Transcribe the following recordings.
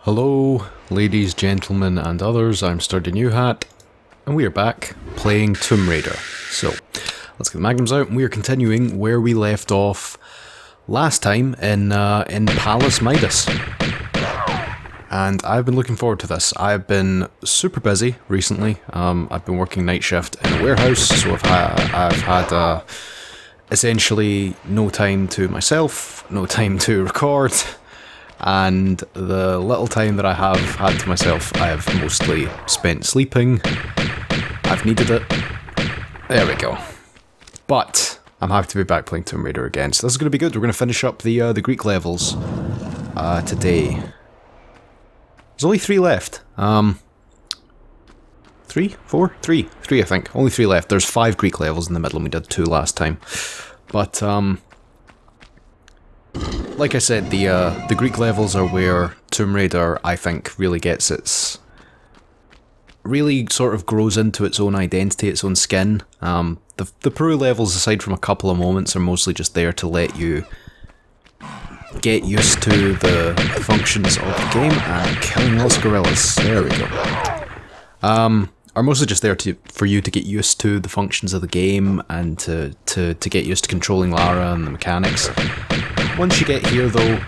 Hello, ladies, gentlemen, and others. I'm Sturdy Newhat, and we are back playing Tomb Raider. So, let's get the magnums out, and we are continuing where we left off last time in Palace Midas. And I've been looking forward to this. I've been super busy recently. I've been working night shift in a warehouse, so I've had essentially no time to myself, no time to record. And the little time that I have had to myself, I have mostly spent sleeping. I've needed it. There we go. But I'm happy to be back playing Tomb Raider again. So this is going to be good. We're going to finish up the Greek levels today. There's only 3 left. 3, 4, 3, 3 I think. Only 3 left. There's 5 Greek levels in the middle, and we did 2 last time. But like I said, the Greek levels are where Tomb Raider, I think, really gets really sort of grows into its own identity, its own skin. The Peru levels, aside from a couple of moments, are mostly just there to let you get used to the functions of the game, and killing those gorillas, there we go. Are mostly just there for you to get used to the functions of the game, and to get used to controlling Lara and the mechanics. Once you get here though,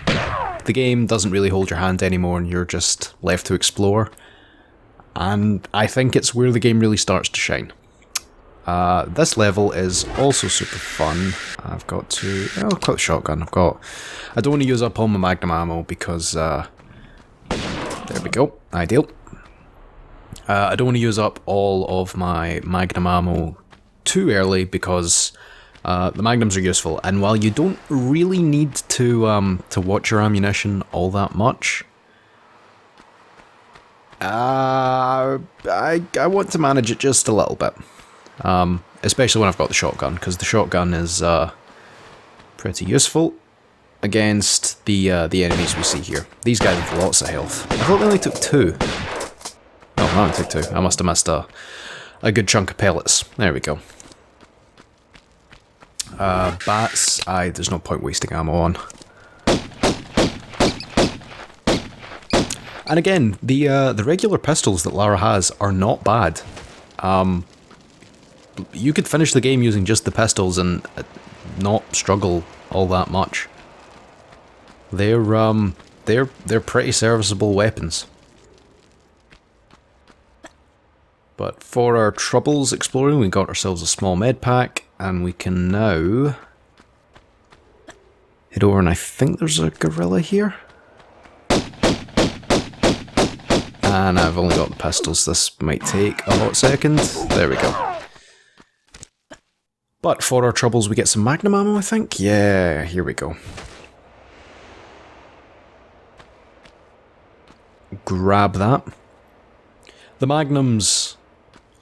the game doesn't really hold your hand anymore and you're just left to explore. And I think it's where the game really starts to shine. This level is also super fun. I've got to... I'll cut the shotgun. I don't want to use up all my Magnum Ammo because... there we go. Ideal. I don't want to use up all of my Magnum Ammo too early because... the magnums are useful, and while you don't really need to watch your ammunition all that much, I want to manage it just a little bit, especially when I've got the shotgun, because the shotgun is pretty useful against the enemies we see here. These guys have lots of health. I thought they only took 2. Oh, I only took 2. I must have missed a good chunk of pellets. There we go. Bats, there's no point wasting ammo on. And again, the regular pistols that Lara has are not bad. You could finish the game using just the pistols and not struggle all that much. They're pretty serviceable weapons. But for our troubles exploring, we got ourselves a small med pack. And we can now head over, and I think there's a gorilla here. And I've only got the pistols. This might take a hot second. There we go. But for our troubles, we get some Magnum Ammo, I think. Yeah, here we go. Grab that. The Magnums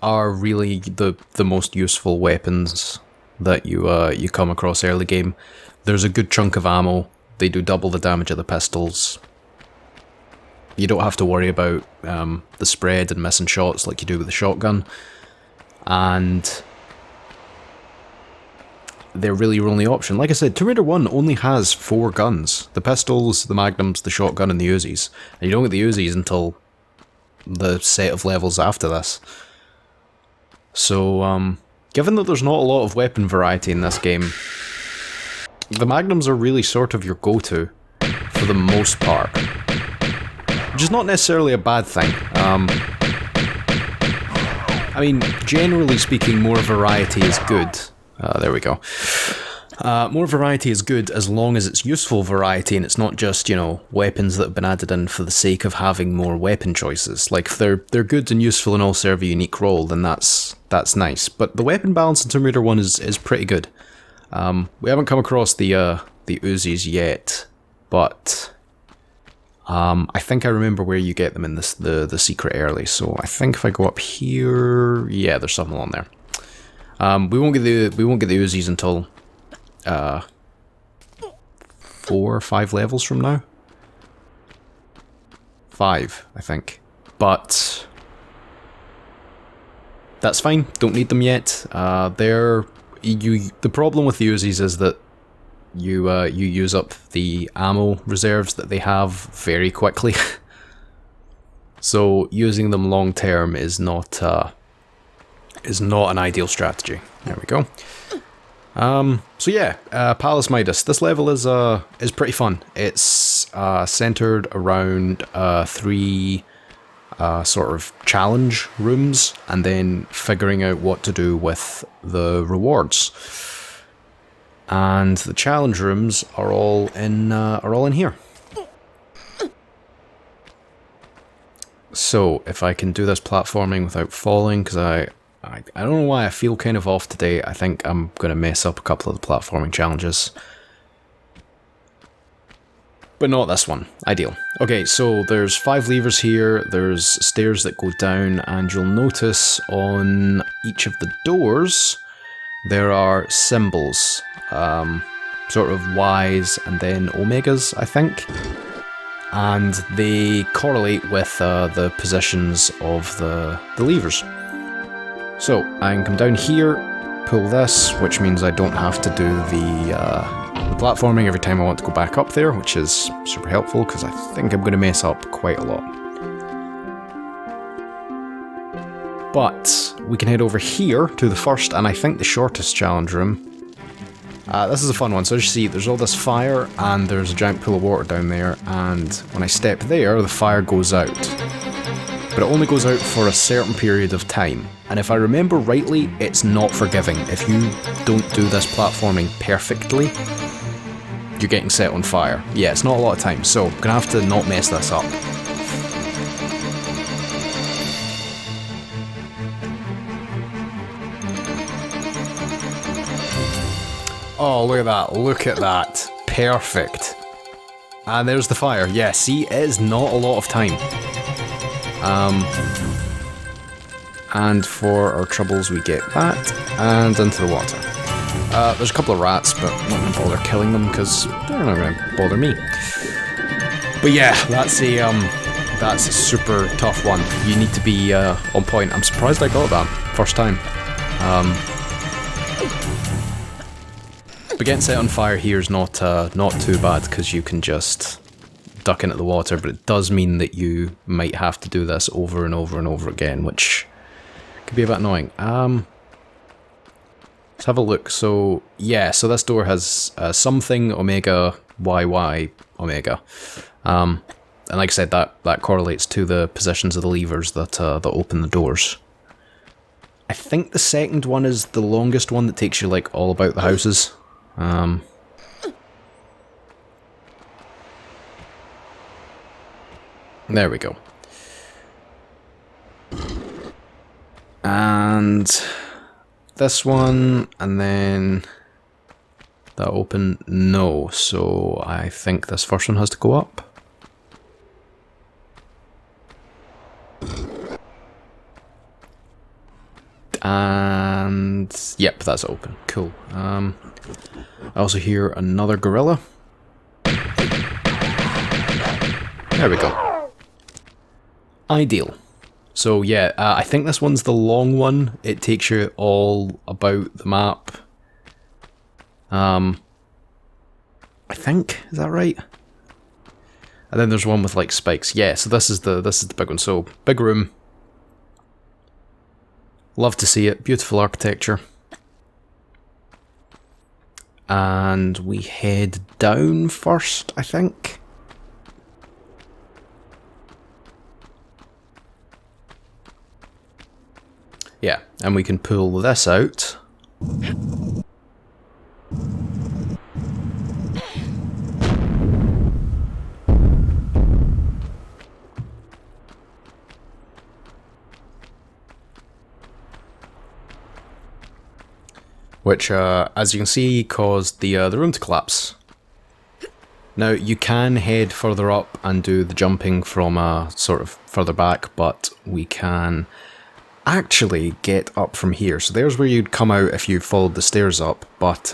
are really the most useful weapons that you come across early game. There's a good chunk of ammo. They do double the damage of the pistols. You don't have to worry about the spread and missing shots like you do with the shotgun. And they're really your only option. Like I said, Tomb Raider 1 only has 4 guns. The pistols, the magnums, the shotgun, and the Uzis. And you don't get the Uzis until the set of levels after this. So, given that there's not a lot of weapon variety in this game, the magnums are really sort of your go-to for the most part. Which is not necessarily a bad thing. I mean, generally speaking, more variety is good. There we go. More variety is good as long as it's useful variety and it's not just, you know, weapons that have been added in for the sake of having more weapon choices. Like, if they're good and useful and all serve a unique role, then that's nice. But the weapon balance in Tomb Raider 1 is pretty good. We haven't come across the Uzis yet, but I think I remember where you get them in the secret early. So I think if I go up here, yeah, there's something on there. We won't get the Uzis until 4 or 5 levels from now. 5, I think. But that's fine. Don't need them yet. The problem with the Uzis is that you use up the ammo reserves that they have very quickly. So using them long term is not an ideal strategy. There we go. So yeah, Palace Midas. This level is pretty fun. It's centered around 3 sort of challenge rooms, and then figuring out what to do with the rewards. And the challenge rooms are all in here. So if I can do this platforming without falling, because I don't know why I feel kind of off today. I think I'm going to mess up a couple of the platforming challenges. But not this one. Ideal. Okay, so there's 5 levers here, there's stairs that go down, and you'll notice on each of the doors there are symbols. Sort of Ys and then Omegas, I think. And they correlate with the positions of the levers. So I can come down here, pull this, which means I don't have to do the platforming every time I want to go back up there, which is super helpful because I think I'm going to mess up quite a lot. But we can head over here to the first and I think the shortest challenge room. This is a fun one. So as you see, there's all this fire and there's a giant pool of water down there, and when I step there, the fire goes out. But it only goes out for a certain period of time. And if I remember rightly, it's not forgiving. If you don't do this platforming perfectly, you're getting set on fire. Yeah, it's not a lot of time, so I'm gonna have to not mess this up. Oh, look at that, look at that. Perfect. And there's the fire. Yeah, see, it is not a lot of time. And for our troubles we get that, and into the water. There's a couple of rats, but I'm not going to bother killing them because they're not going to bother me. But yeah, that's a super tough one. You need to be on point. I'm surprised I got that first time. But getting set on fire here is not too bad because you can just duck into the water, but it does mean that you might have to do this over and over and over again, which could be a bit annoying. Let's have a look. So yeah, so this door has something Omega YY Omega, and like I said, that correlates to the positions of the levers that open the doors. I think the second one is the longest one that takes you like all about the houses. There we go. And this one, and then that open, no, so I think this first one has to go up. And yep, that's open. Cool. I also hear another gorilla. There we go. Ideal. So yeah, I think this one's the long one. It takes you all about the map. I think, is that right? And then there's one with like spikes. Yeah, so this is the big one. So big room. Love to see it. Beautiful architecture. And we head down first, I think. Yeah, and we can pull this out. Which, as you can see, caused the room to collapse. Now, you can head further up and do the jumping from sort of further back, but we can actually get up from here. So there's where you'd come out if you followed the stairs up, but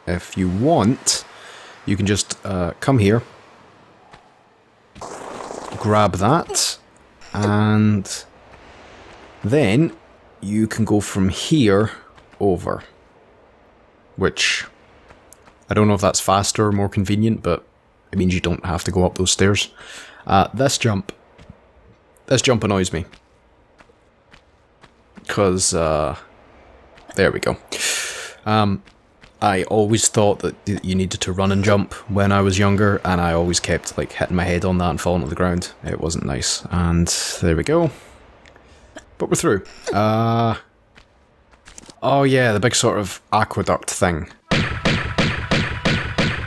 if you want, you can just come here, grab that, and then you can go from here over. Which, I don't know if that's faster or more convenient, but it means you don't have to go up those stairs. This jump This jump annoys me. Because, there we go. I always thought that you needed to run and jump when I was younger, and I always kept like hitting my head on that and falling to the ground. It wasn't nice. And there we go. But we're through. Oh yeah, the big sort of aqueduct thing.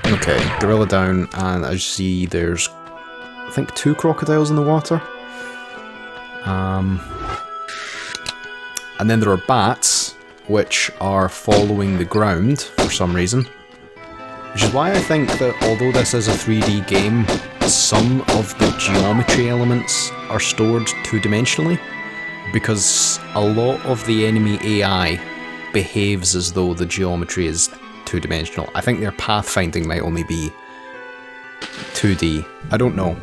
Okay, gorilla down, and as you see there's, I think, 2 crocodiles in the water. And then there are bats, which are following the ground for some reason. Which is why I think that although this is a 3D game, some of the geometry elements are stored two-dimensionally, because a lot of the enemy AI behaves as though the geometry is two-dimensional. I think their pathfinding might only be 2D. I don't know.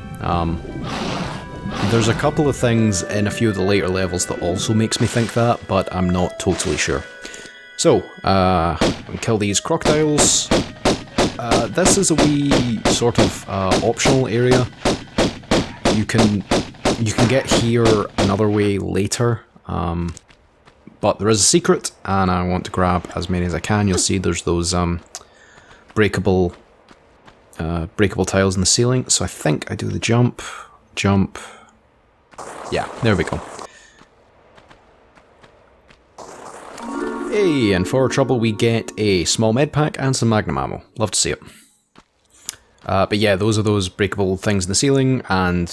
There's a couple of things in a few of the later levels that also makes me think that, but I'm not totally sure. So, kill these crocodiles. This is a wee sort of optional area. You can get here another way later, but there is a secret, and I want to grab as many as I can. You'll see there's those breakable tiles in the ceiling. So I think I do the jump. Yeah, there we go. Hey, and for our trouble we get a small med pack and some Magnum Ammo. Love to see it. But yeah, those are those breakable things in the ceiling, and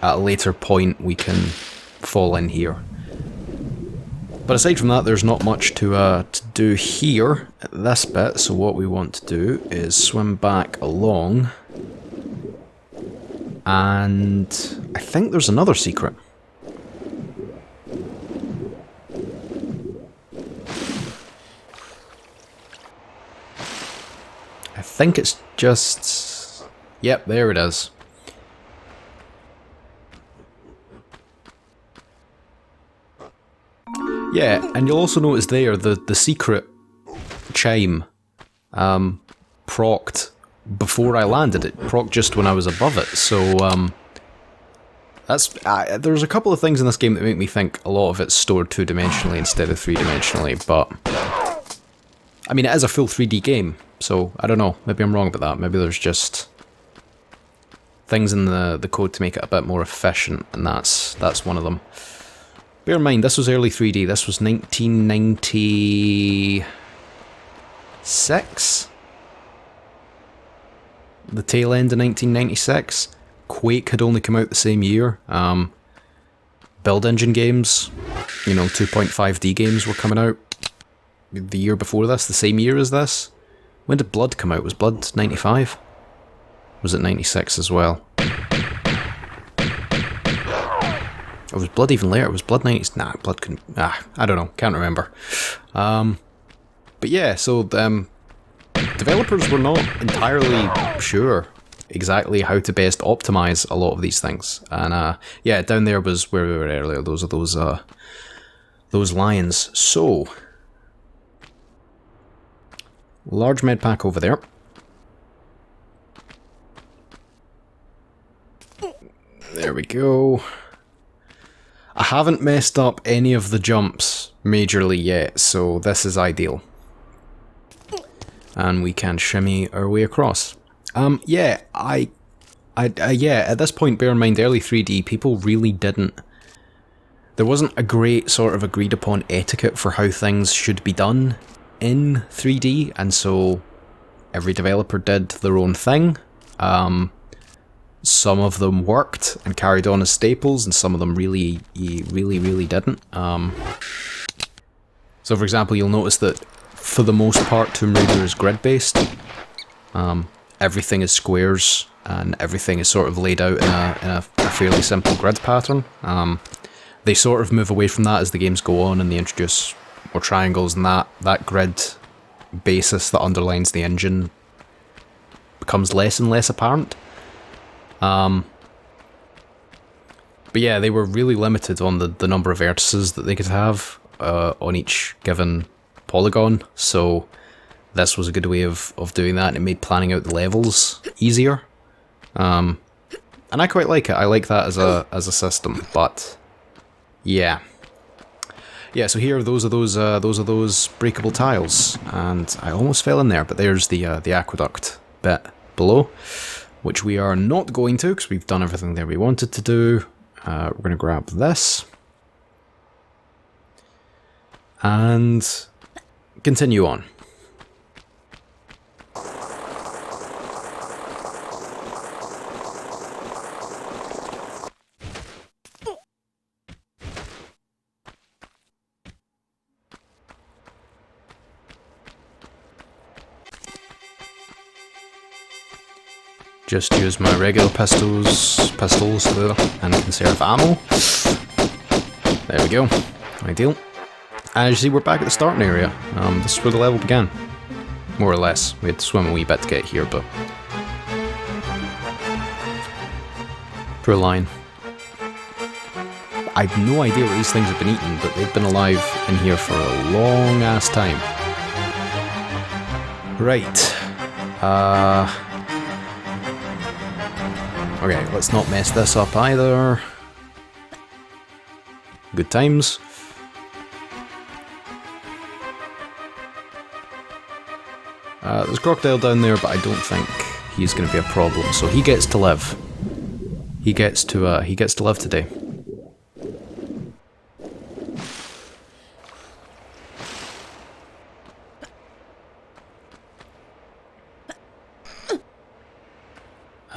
at a later point we can fall in here. But aside from that, there's not much to do here at this bit, so what we want to do is swim back along. And I think there's another secret. I think it's just... Yep, there it is. Yeah, and you'll also notice there the secret chime procced before I landed. It procced just when I was above it, so that's there's a couple of things in this game that make me think a lot of it's stored two-dimensionally instead of three-dimensionally, but I mean, it is a full 3D game, so I don't know, maybe I'm wrong about that. Maybe there's just things in the code to make it a bit more efficient, and that's one of them. Bear in mind, this was early 3D, this was 1996? The tail end of 1996. Quake had only come out the same year. Build engine games, you know, 2.5D games were coming out the year before this, the same year as this. When did Blood come out? Was Blood 95? Was it 96 as well? Or was Blood even later? Was Blood 90s? Nah, Blood couldn't... I don't know. Can't remember. But yeah, so developers were not entirely sure exactly how to best optimize a lot of these things. And yeah, down there was where we were earlier. Those are those lions. So, large med pack over there. There we go. I haven't messed up any of the jumps majorly yet, so this is ideal. And we can shimmy our way across. Yeah, yeah, at this point, bear in mind, early 3D, people really didn't... There wasn't a great sort of agreed upon etiquette for how things should be done in 3D, and so every developer did their own thing. Some of them worked and carried on as staples, and some of them really didn't. So for example, you'll notice that for the most part Tomb Raider is grid-based. Everything is squares, and everything is sort of laid out in a fairly simple grid pattern. They sort of move away from that as the games go on, and they introduce more triangles, and that grid basis that underlines the engine becomes less and less apparent. But yeah, they were really limited on the number of vertices that they could have on each given polygon, so this was a good way of doing that, and it made planning out the levels easier. And And I quite like it. I like that as a system, but yeah. Yeah, so here, those are those breakable tiles, and I almost fell in there, but there's the aqueduct bit below, which we are not going to, because we've done everything there we wanted to do. We're going to grab this, and continue on. Just use my regular pistols and conserve ammo. There we go. Ideal. As you see, we're back at the starting area. This is where the level began. More or less. We had to swim a wee bit to get here, but... Poor line. I've no idea what these things have been eating, but they've been alive in here for a long ass time. Right. Okay, let's not mess this up either. Good times. There's a crocodile down there, but I don't think he's going to be a problem. So he gets to live. He gets to live today.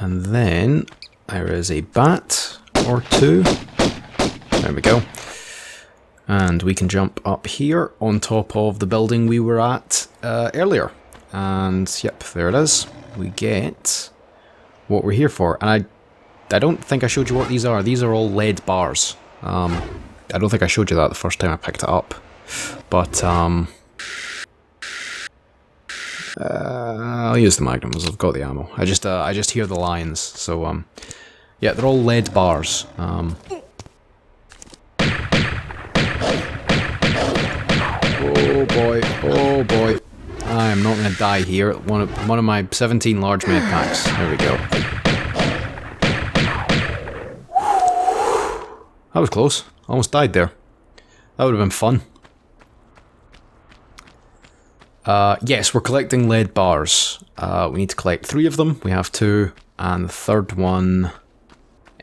And then there is a bat or two. There we go. And we can jump up here on top of the building we were at earlier. And yep, there it is. We get what we're here for. And I don't think I showed you what these are. These are all lead bars. I don't think I showed you that the first time I picked it up. But I'll use the Magnum as I've got the ammo. I just hear the lions. So yeah, they're all lead bars. Oh boy, oh boy. I am not going to die here. One of my 17 large med packs. There we go. That was close. Almost died there. That would have been fun. Yes, we're collecting lead bars. We need to collect 3 of them. We have 2, and the third one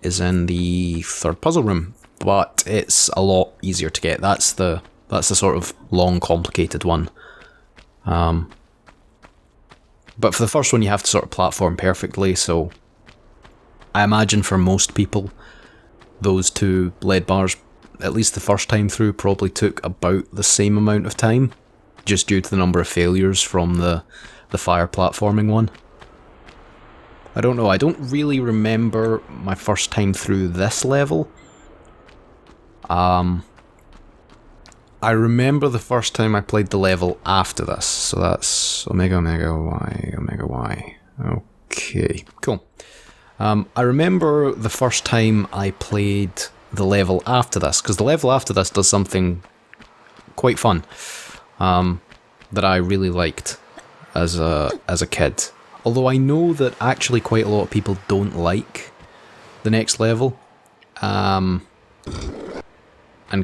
is in the third puzzle room. But it's a lot easier to get. That's the sort of long, complicated one. But for the first one, you have to sort of platform perfectly. So I imagine for most people, those 2 lead bars, at least the first time through, probably took about the same amount of time, just due to the number of failures from the fire platforming one. I don't know, I don't really remember my first time through this level. I remember the first time I played the level after this, so that's Omega, Omega, Y, Omega, Y. Okay, cool. I remember the first time I played the level after this, because the level after this does something quite fun. That I really liked as a kid. Although I know that actually quite a lot of people don't like the next level. And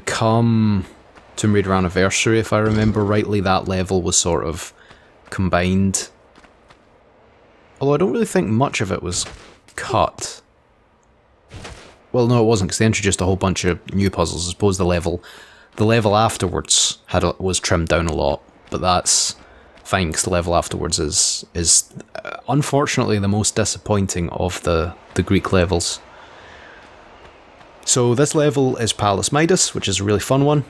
come Tomb Raider Anniversary, if I remember rightly, that level was sort of combined. Although I don't really think much of it was cut. Well, no, it wasn't, because they introduced a whole bunch of new puzzles. I suppose the level afterwards was trimmed down a lot. But that's fine, because the level afterwards is unfortunately the most disappointing of the Greek levels. So this level is Palace Midas, which is a really fun one.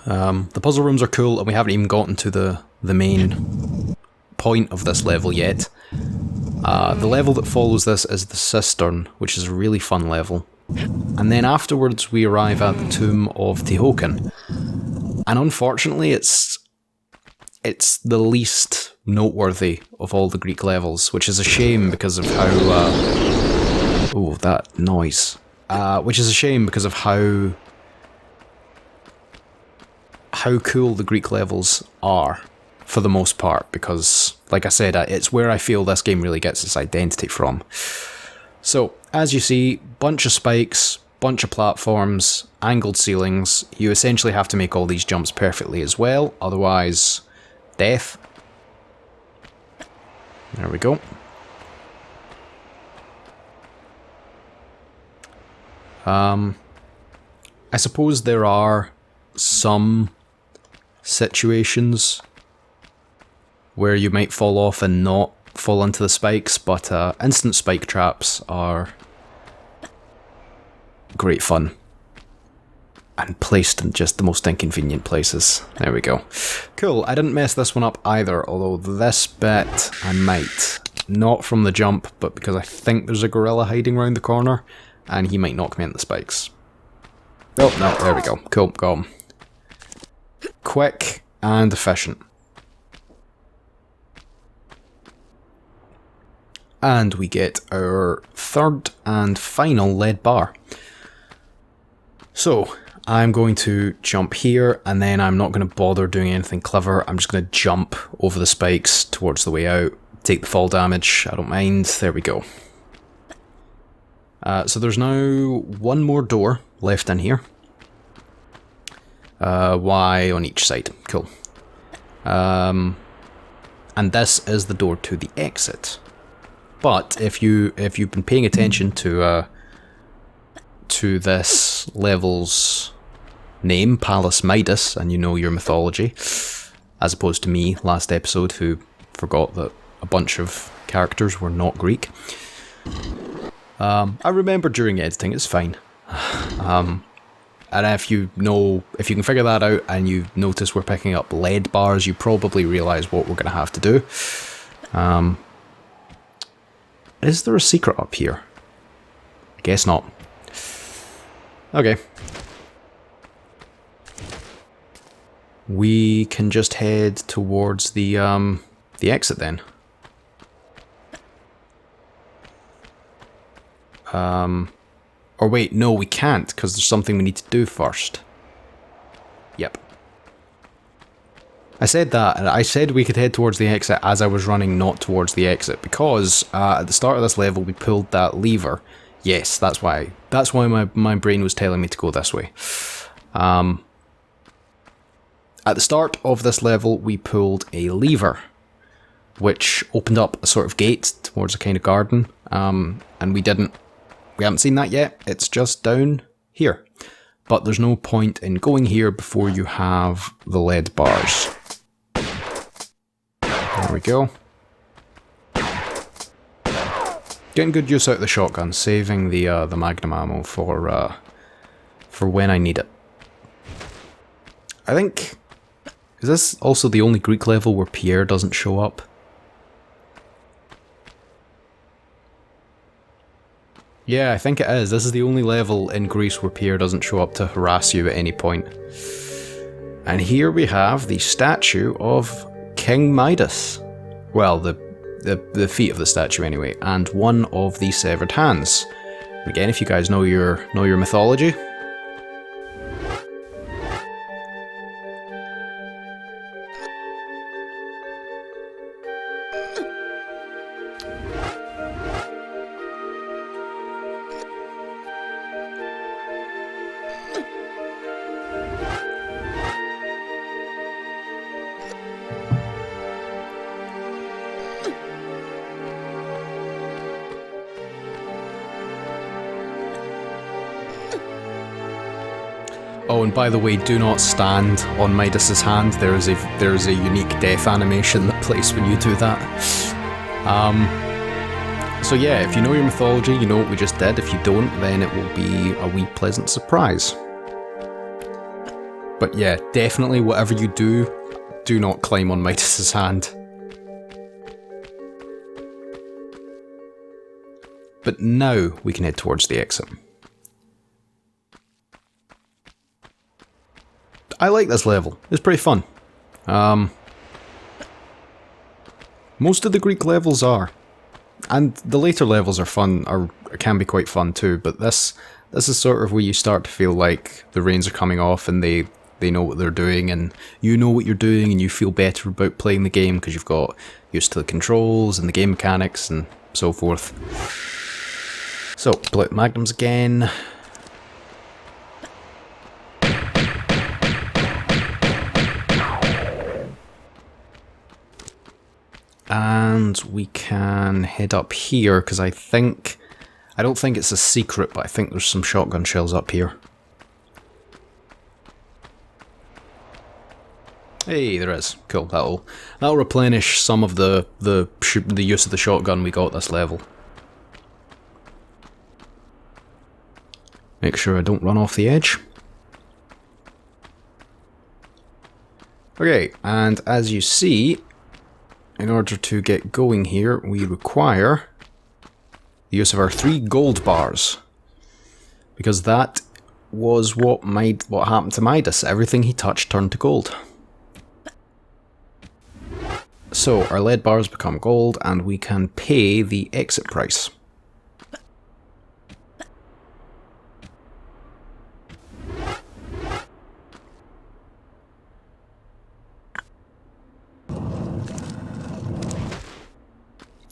The puzzle rooms are cool, and we haven't even gotten to the main point of this level yet. The level that follows this is the Cistern, which is a really fun level. And then afterwards we arrive at the Tomb of Tihocan. And unfortunately it's the least noteworthy of all the Greek levels, which is a shame because of how... oh, that noise. Which is a shame because of how cool the Greek levels are, for the most part, because, like I said, it's where I feel this game really gets its identity from. So, as you see, bunch of spikes, bunch of platforms, angled ceilings. You essentially have to make all these jumps perfectly as well, otherwise death. There we go. I suppose there are some situations where you might fall off and not fall into the spikes, but instant spike traps are great fun. And placed in just the most inconvenient places. There we go. Cool, I didn't mess this one up either, although this bit I might. Not from the jump, but because I think there's a gorilla hiding around the corner, and he might knock me into the spikes. Oh, no, there we go. Cool, got him. Quick and efficient. And we get our third and final lead bar. So, I'm going to jump here, and then I'm not going to bother doing anything clever. I'm just going to jump over the spikes towards the way out. Take the fall damage, I don't mind. There we go. So there's now one more door left in here. Y on each side. Cool. And this is the door to the exit. But if you've been paying attention to this level's name, Palace Midas, and you know your mythology, as opposed to me last episode who forgot that a bunch of characters were not Greek. I remember during editing, it's fine. And if you can figure that out and you notice we're picking up lead bars, you probably realise what we're going to have to do. Is there a secret up here? I guess not. Okay. We can just head towards the exit then. Or wait, no, we can't, because there's something we need to do first. Yep. I said that, and I said we could head towards the exit as I was running, not towards the exit, because at the start of this level we pulled that lever. Yes, that's why. That's why my brain was telling me to go this way. At the start of this level we pulled a lever, which opened up a sort of gate towards a kind of garden, and we haven't seen that yet. It's just down here. But there's no point in going here before you have the lead bars. There we go. Getting good use out of the shotgun, saving the Magnum Ammo for when I need it. I think... Is this also the only Greek level where Pierre doesn't show up? Yeah, I think it is. This is the only level in Greece where Pierre doesn't show up to harass you at any point. And here we have the statue of King Midas. Well, the feet of the statue anyway, and one of the severed hands. Again, if you guys know your mythology. Oh, and by the way, do not stand on Midas's hand. There is a unique death animation that plays when you do that. So yeah, if you know your mythology, you know what we just did. If you don't, then it will be a wee pleasant surprise. But yeah, definitely whatever you do, do not climb on Midas's hand. But now we can head towards the exit. I like this level. It's pretty fun. Most of the Greek levels are. And the later levels are fun, or can be quite fun too, but this is sort of where you start to feel like the reins are coming off and they know what they're doing, and you know what you're doing, and you feel better about playing the game because you've got used to the controls and the game mechanics and so forth. So, pull out Magnums again. And we can head up here, because I don't think it's a secret, but I think there's some shotgun shells up here. Hey, there is. Cool, that'll replenish some of the use of the shotgun we got this level. Make sure I don't run off the edge. Okay, and as you see, in order to get going here, we require the use of our 3 gold bars. Because that was what happened to Midas. Everything he touched turned to gold. So, our lead bars become gold, and we can pay the exit price.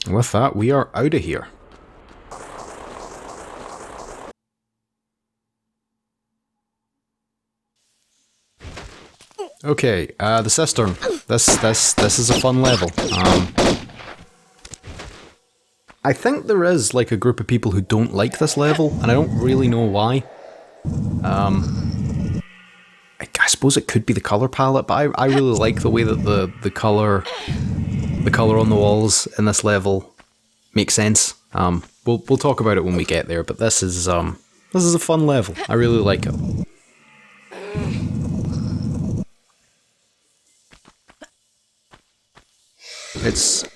And with that, we are out of here. Okay, the Cistern. This is a fun level. I think there is like a group of people who don't like this level, and I don't really know why. I suppose it could be the color palette, but I really like the way that the color on the walls in this level makes sense. We'll talk about it when we get there, but this is a fun level. I really like it.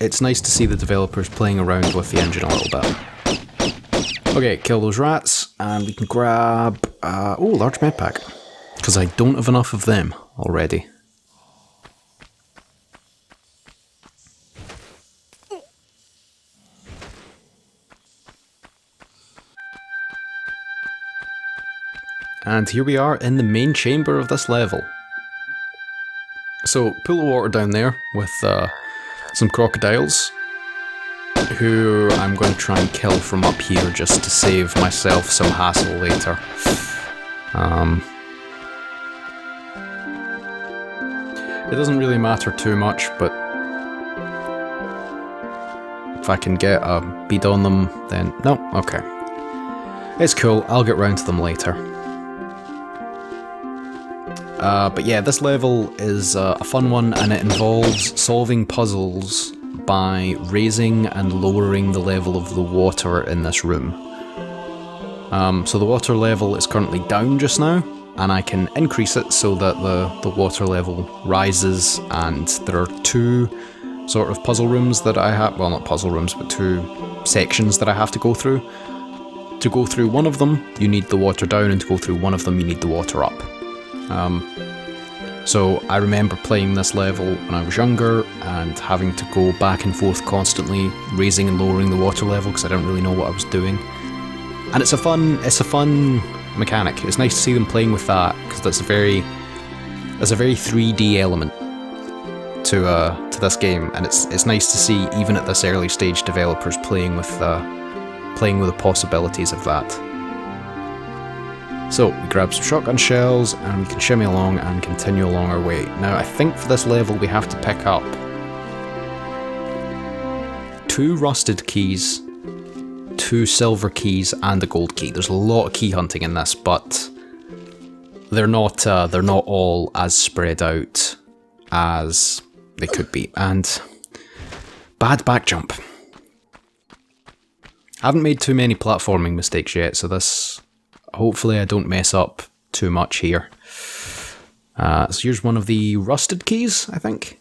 It's nice to see the developers playing around with the engine a little bit. Okay, kill those rats, and we can grab large med pack, because I don't have enough of them already. And here we are in the main chamber of this level. So, pool of water down there with some crocodiles, who I'm going to try and kill from up here just to save myself some hassle later. It doesn't really matter too much, but if I can get a bead on them, then no, okay. It's cool, I'll get round to them later. But yeah, this level is a fun one, and it involves solving puzzles by raising and lowering the level of the water in this room. So the water level is currently down just now, and I can increase it so that the water level rises, and there are 2 sort of puzzle rooms that I have, well, not puzzle rooms, but 2 sections that I have to go through. To go through one of them, you need the water down, and to go through one of them, you need the water up. So I remember playing this level when I was younger and having to go back and forth constantly, raising and lowering the water level because I didn't really know what I was doing. And it's a fun mechanic. It's nice to see them playing with that, because there's a very 3D element to this game, and it's nice to see, even at this early stage, developers playing with the possibilities of that. So, we grab some shotgun shells, and we can shimmy along and continue along our way. Now, I think for this level we have to pick up 2 rusted keys, 2 silver keys, and a gold key. There's a lot of key hunting in this, but they're not all as spread out as they could be. And bad back jump. I haven't made too many platforming mistakes yet, so hopefully I don't mess up too much here. So here's one of the rusted keys, I think.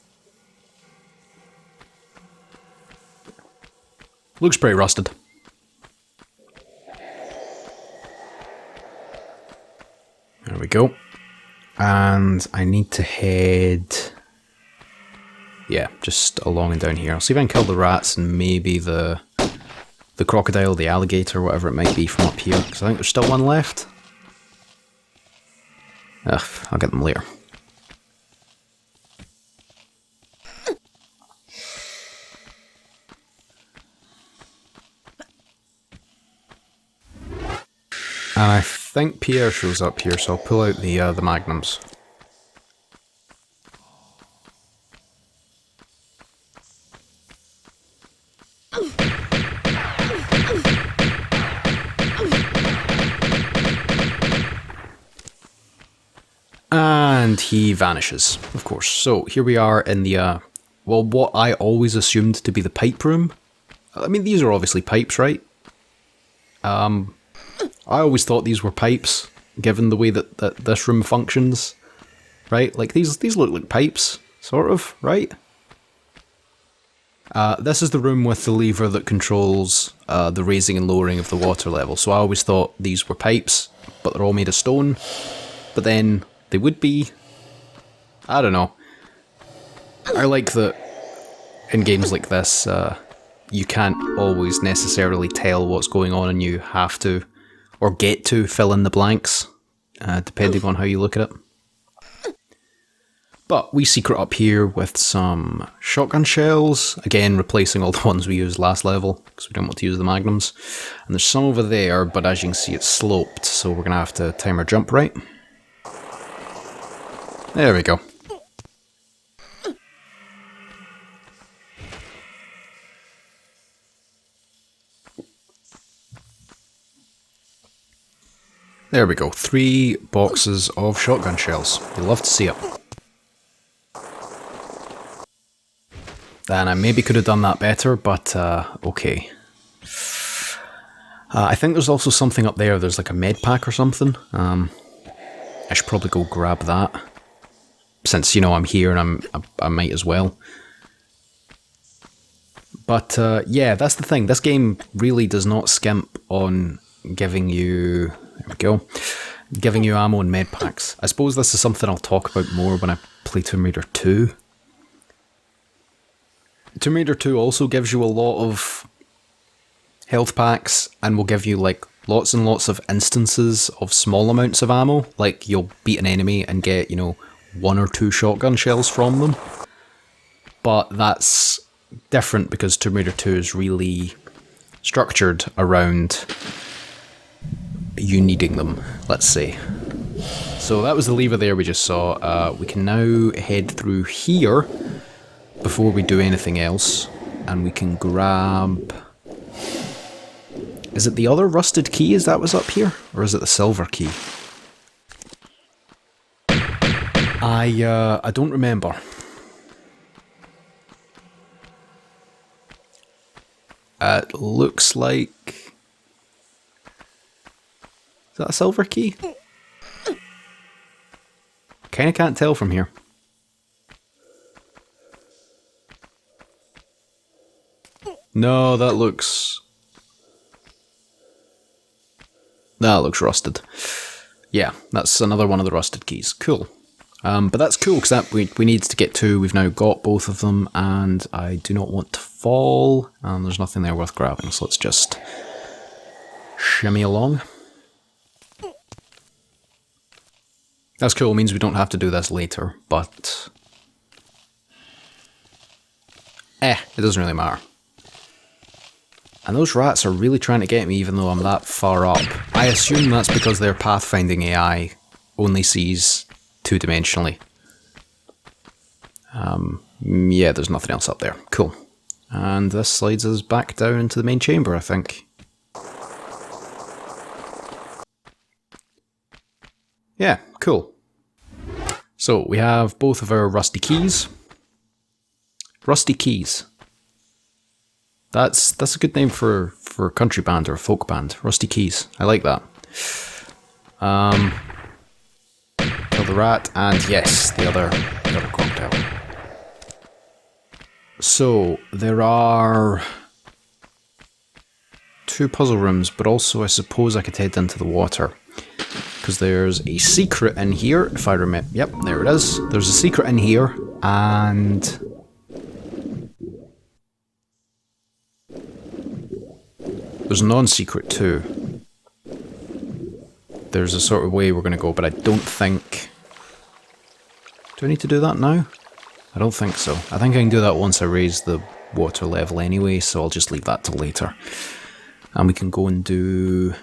Looks pretty rusted. There we go. And I need to head... yeah, just along and down here. I'll see if I can kill the rats and maybe the crocodile, the alligator, whatever it might be from up here, because I think there's still one left. Ugh, I'll get them later. And I think Pierre shows up here, so I'll pull out the Magnums. And he vanishes, of course. So here we are in the, well, what I always assumed to be the pipe room. I mean, these are obviously pipes, right? I always thought these were pipes, given the way that this room functions, right? Like, these look like pipes, sort of, right? This is the room with the lever that controls the raising and lowering of the water level. So I always thought these were pipes, but they're all made of stone. But then they would be. I don't know. I like that in games like this, you can't always necessarily tell what's going on and you have to, or get to, fill in the blanks, depending on how you look at it. But we secret up here with some shotgun shells, again replacing all the ones we used last level, because we don't want to use the magnums. And there's some over there, but as you can see it's sloped, so we're going to have to time our jump right. There we go. There we go, 3 boxes of shotgun shells. You'll love to see it. And I maybe could have done that better, but okay. I think there's also something up there, there's like a med pack or something. I should probably go grab that. Since, you know, I'm here and I might as well. But yeah, that's the thing. This game really does not skimp on giving you... There we go. Giving you ammo and med packs. I suppose this is something I'll talk about more when I play Tomb Raider 2. Tomb Raider 2 also gives you a lot of health packs and will give you like lots and lots of instances of small amounts of ammo. Like you'll beat an enemy and get, you know, 1 or 2 shotgun shells from them. But that's different because Tomb Raider 2 is really structured around you needing them, let's say. So that was the lever there we just saw. We can now head through here before we do anything else, and we can grab... Is it the other rusted key? Is that what's up here? Or is it the silver key? I don't remember. It looks like... Is that a silver key? Kinda can't tell from here. No, that looks rusted. Yeah, that's another one of the rusted keys. Cool. But that's cool because that we need to get to. We've now got both of them, and I do not want to fall. And there's nothing there worth grabbing, so let's just shimmy along. That's cool. It means we don't have to do this later, but it doesn't really matter. And those rats are really trying to get me even though I'm that far up. I assume that's because their pathfinding AI only sees two-dimensionally. Yeah, there's nothing else up there. Cool. And this slides us back down into the main chamber, I think. Yeah, cool. So, we have both of our rusty keys. Rusty keys. That's a good name for a country band or a folk band. Rusty Keys. I like that. Kill the rat, and yes, the other crocodile. So, there are 2 puzzle rooms, but also I suppose I could head into the water. Because there's a secret in here, if I remember. Yep, there it is. There's a secret in here, and... there's a non-secret too. There's a sort of way we're going to go, but I don't think... Do I need to do that now? I don't think so. I think I can do that once I raise the water level anyway, so I'll just leave that till later. And we can go and do...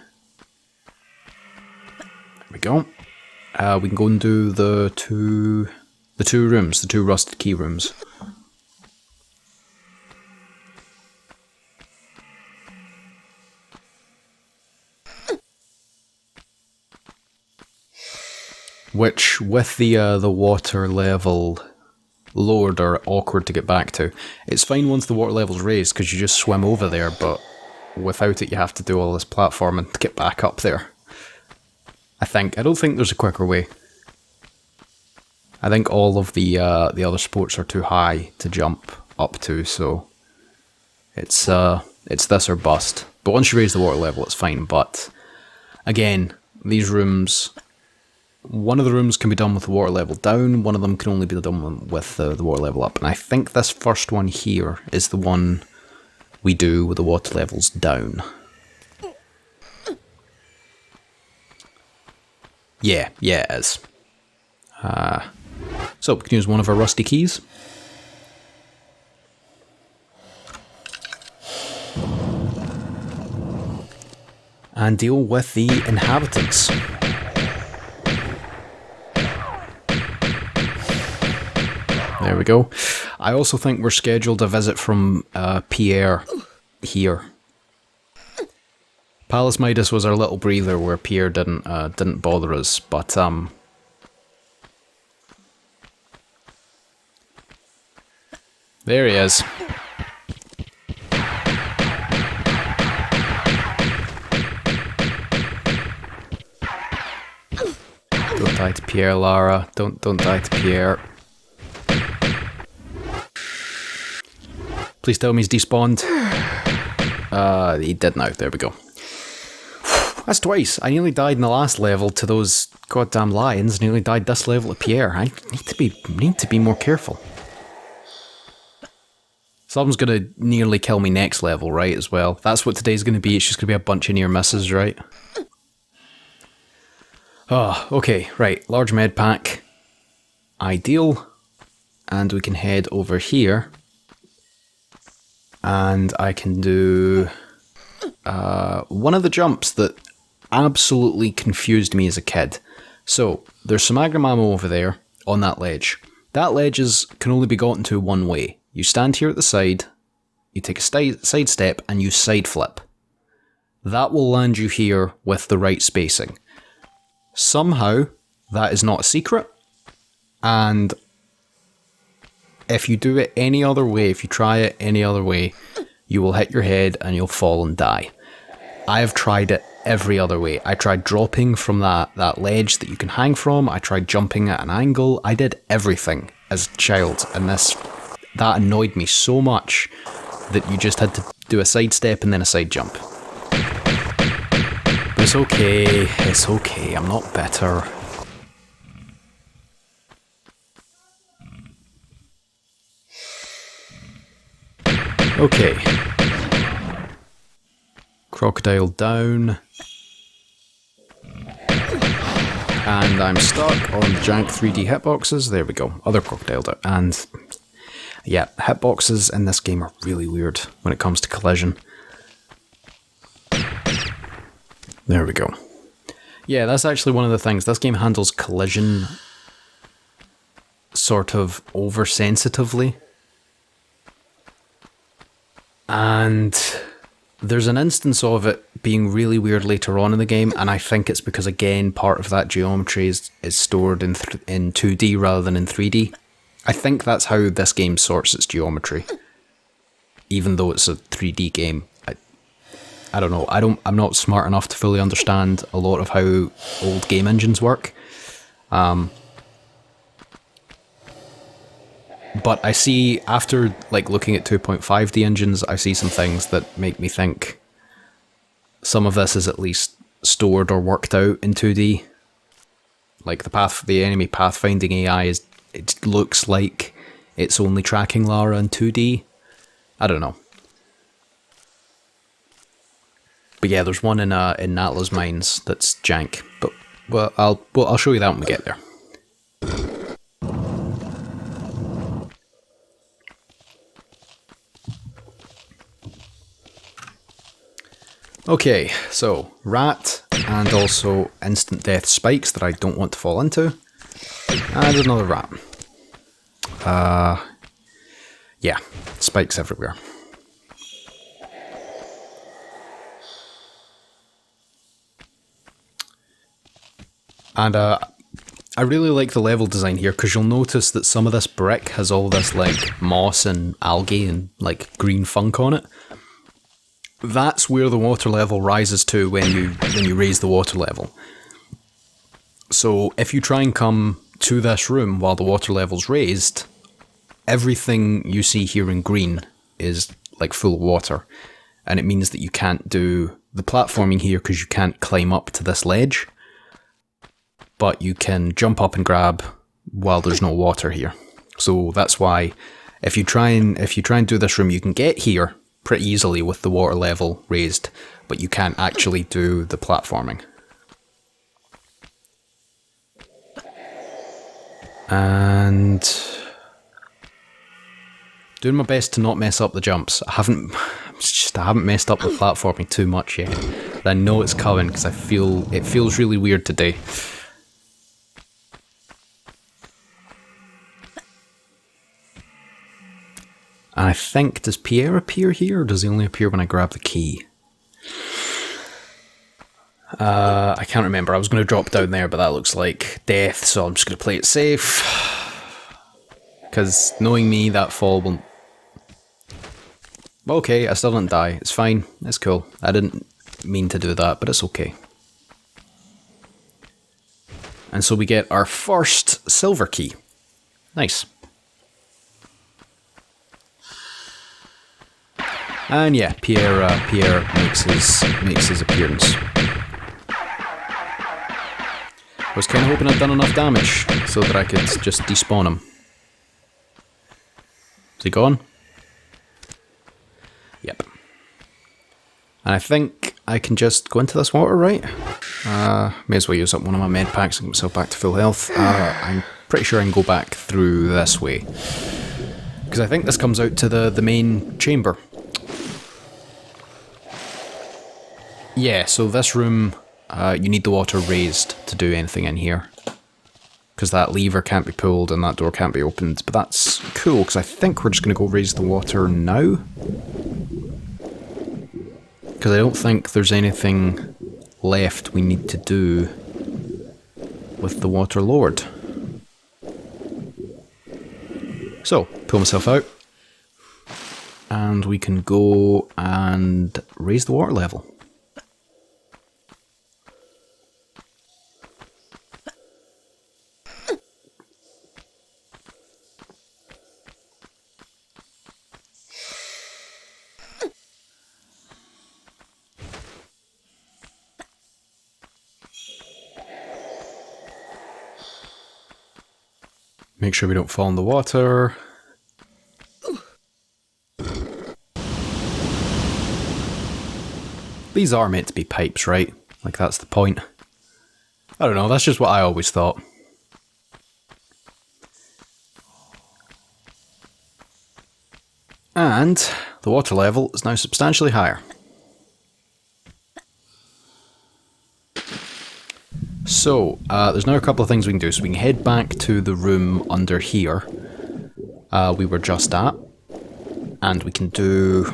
we go. We can go and do the two rooms, the two rusted key rooms. Which, with the water level lowered, are awkward to get back to. It's fine once the water level's raised, because you just swim over there, but without it you have to do all this platforming to get back up there. I don't think there's a quicker way. I think all of the other sports are too high to jump up to, so it's this or bust. But once you raise the water level, it's fine. But again, these rooms, one of the rooms can be done with the water level down, one of them can only be done with the water level up. And I think this first one here is the one we do with the water levels down. Yeah, it is. So we can use one of our rusty keys. And deal with the inhabitants. There we go. I also think we're scheduled a visit from Pierre here. Palace Midas was our little breather where Pierre didn't bother us, but there he is. Don't die to Pierre, Lara. Don't die to Pierre. Please tell me he's despawned. He did now. There we go. That's twice. I nearly died in the last level to those goddamn lions. Nearly died this level to Pierre. I need to be more careful. Something's gonna nearly kill me next level, right? As well. That's what today's gonna be. It's just gonna be a bunch of near misses, right? Oh, okay, right. Large med pack. Ideal. And we can head over here. And I can do one of the jumps that absolutely confused me as a kid. So, there's some Magnum Ammo over there on that ledge. That ledge can only be gotten to one way. You stand here at the side, you take a side step, and you side flip. That will land you here with the right spacing. Somehow, that is not a secret, and if you do it any other way, if you try it any other way, you will hit your head and you'll fall and die. I have tried it every other way. I tried dropping from that ledge that you can hang from, I tried jumping at an angle, I did everything as a child, and that annoyed me so much that you just had to do a side step and then a side jump. But it's okay, I'm not bitter. Okay. Crocodile down. And I'm stuck on the jank 3D hitboxes. There we go. Other crocodile down. And yeah, hitboxes in this game are really weird when it comes to collision. There we go. Yeah, that's actually one of the things. This game handles collision sort of oversensitively. And there's an instance of it being really weird later on in the game, and I think it's because, again, part of that geometry is stored in 2D rather than in 3D. I think that's how this game sorts its geometry, even though it's a 3D game. I don't know. I'm not smart enough to fully understand a lot of how old game engines work. But I see, after looking at 2.5D engines, I see some things that make me think some of this is at least stored or worked out in 2D. Like the enemy pathfinding AI it looks like it's only tracking Lara in 2D. I don't know. But yeah, there's one in Natla's mines that's jank. But I'll show you that when we get there. Okay, so rat and also instant death spikes that I don't want to fall into. And another rat. Yeah, spikes everywhere. And I really like the level design here because you'll notice that some of this brick has all this like moss and algae and like green funk on it. That's where the water level rises to when you raise the water level. So if you try and come to this room while the water level's raised, everything you see here in green is like full of water. And it means that you can't do the platforming here because you can't climb up to this ledge. But you can jump up and grab while there's no water here. So that's why if you try and do this room, you can get here pretty easily with the water level raised, but you can't actually do the platforming. And doing my best to not mess up the jumps. I haven't messed up the platforming too much yet. But I know it's coming because it feels really weird today. And I think, does Pierre appear here, or does he only appear when I grab the key? I can't remember. I was going to drop down there, but that looks like death, so I'm just going to play it safe. Because knowing me, that fall won't... Okay, I still didn't die. It's fine. It's cool. I didn't mean to do that, but it's okay. And so we get our first silver key. Nice. And yeah, Pierre makes his appearance. I was kind of hoping I'd done enough damage so that I could just despawn him. Is he gone? Yep. And I think I can just go into this water, right? May as well use up one of my med packs and get myself back to full health. I'm pretty sure I can go back through this way. Because I think this comes out to the main chamber. Yeah, so this room, you need the water raised to do anything in here. Because that lever can't be pulled and that door can't be opened. But that's cool, because I think we're just going to go raise the water now. Because I don't think there's anything left we need to do with the water lord. So, pull myself out. And we can go and raise the water level. Make sure we don't fall in the water. These are meant to be pipes, right? Like, that's the point. I don't know, that's just what I always thought. And the water level is now substantially higher. So, there's now a couple of things we can do. So we can head back to the room under here we were just at. And we can do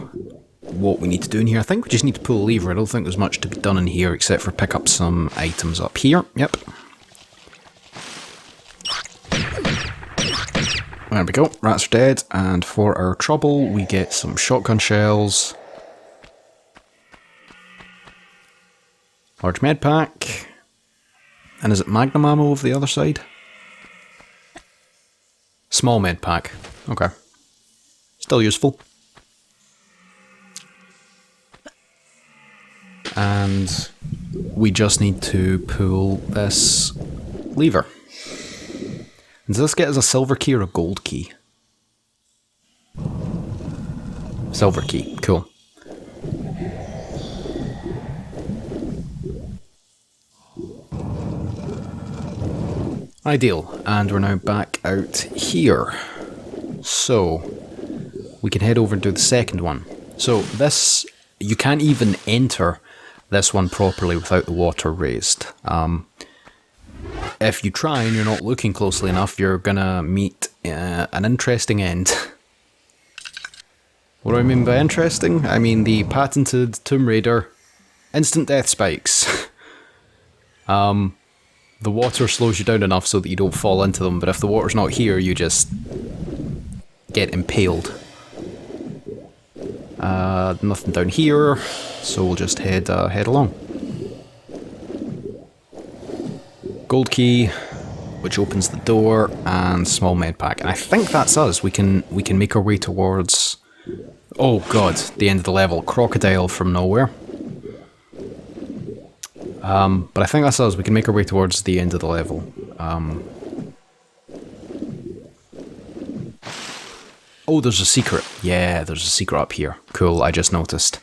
what we need to do in here. I think we just need to pull a lever. I don't think there's much to be done in here except for pick up some items up here. Yep. There we go. Rats are dead. And for our trouble, we get some shotgun shells. Large med pack. And is it Magnum Ammo over the other side? Small med pack. Okay. Still useful. And we just need to pull this lever. And does this get us a silver key or a gold key? Silver key. Cool. Ideal, and we're now back out here. So, we can head over and do the second one. So this, you can't even enter this one properly without the water raised. If you try and you're not looking closely enough, you're gonna meet an interesting end. What do I mean by interesting? I mean the patented Tomb Raider instant death spikes. The water slows you down enough so that you don't fall into them, but if the water's not here, you just get impaled. Nothing down here, so we'll just head along. Gold key, which opens the door, and small med pack. And I think that's us. We can make our way towards... Oh god, the end of the level. Crocodile from nowhere. But I think that's us. We can make our way towards the end of the level. Oh, there's a secret. Yeah, there's a secret up here. Cool, I just noticed.